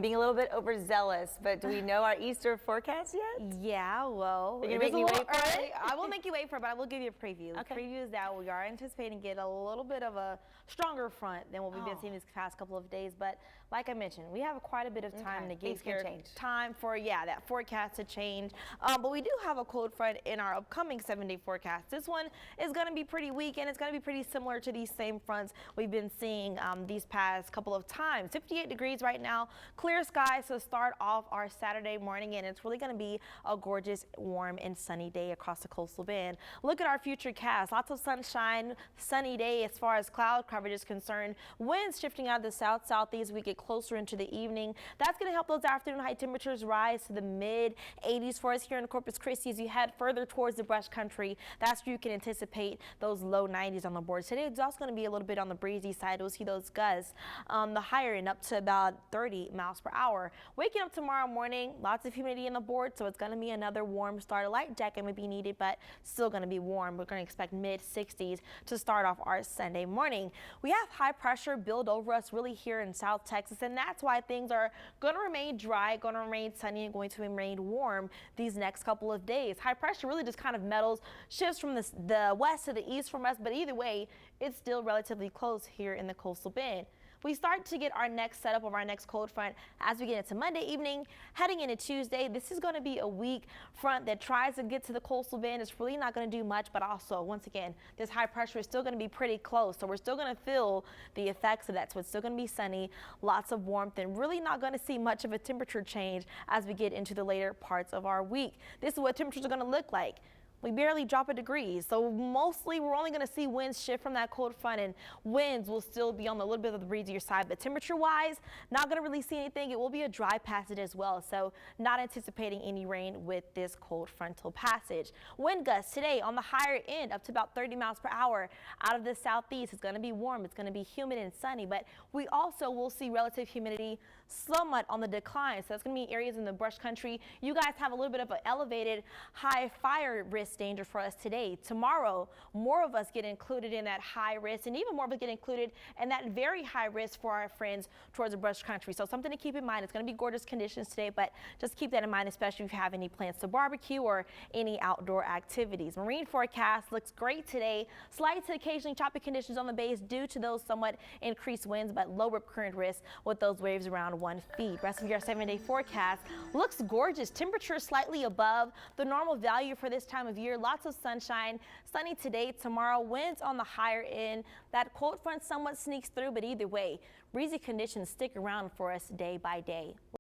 Being a little bit overzealous, but do we know our Easter forecast yet? Yeah, well, You're gonna make me wait for it? I will make you wait for it, but I will give you a preview. Okay. The preview is that we are anticipating get a little bit of a stronger front than what we've been seeing these past couple of days. But like I mentioned, we have quite a bit of time to get here. Time for, that forecast to change. But we do have a cold front in our upcoming 7-day forecast. This one is going to be pretty weak, and it's going to be pretty similar to these same fronts we've been seeing these past couple of times. 58 degrees right now. Clear skies to start off our Saturday morning, and it's really going to be a gorgeous, warm, and sunny day across the coastal band. Look at our future cast. Lots of sunshine, sunny day as far as cloud coverage is concerned. Winds shifting out of the south-southeast. We get closer into the evening. That's going to help those afternoon high temperatures rise to the mid-80s for us here in Corpus Christi as you head further towards the brush country. That's where you can anticipate those low 90s on the board. Today it's also going to be a little bit on the breezy side. We'll see those gusts, the higher end up to about 30 miles per hour. Waking up tomorrow morning, lots of humidity on the board, so it's going to be another warm start. A light jacket may be needed, but still going to be warm. We're going to expect mid-60s to start off our Sunday morning. We have high pressure build over us really here in South Texas, and that's why things are going to remain dry, going to remain sunny, and going to remain warm these next couple of days. High pressure really just kind of metals, shifts from the west to the east from us, but either way, it's still relatively close here in the coastal band. We start to get our next setup of our next cold front as we get into Monday evening, heading into Tuesday. This is going to be a weak front that tries to get to the coastal band. It's really not going to do much, but also, once again, this high pressure is still going to be pretty close, so we're still going to feel the effects of that. So it's still going to be sunny, lots of warmth, and really not going to see much of a temperature change as we get into the later parts of our week. This is what temperatures are going to look like. We barely drop a degree, so mostly we're only going to see winds shift from that cold front, and winds will still be on a little bit of the breezier side, but temperature-wise, not going to really see anything. It will be a dry passage as well, so not anticipating any rain with this cold frontal passage. Wind gusts today on the higher end up to about 30 miles per hour out of the southeast. It's going to be warm. It's going to be humid and sunny, but we also will see relative humidity somewhat on the decline, so that's going to be areas in the brush country. You guys have a little bit of an elevated high fire risk danger for us today. Tomorrow, more of us get included in that high risk, and even more of us get included in that very high risk for our friends towards the brush country. So something to keep in mind. It's going to be gorgeous conditions today, but just keep that in mind, especially if you have any plans to barbecue or any outdoor activities. Marine forecast looks great today. Slight to occasionally choppy conditions on the bays due to those somewhat increased winds, but low rip current risk with those waves around 1 feet. Rest of your 7-day forecast looks gorgeous. Temperature slightly above the normal value for this time of year. Lots of sunshine, sunny today, tomorrow, winds on the higher end. That cold front somewhat sneaks through, but either way, breezy conditions stick around for us day by day.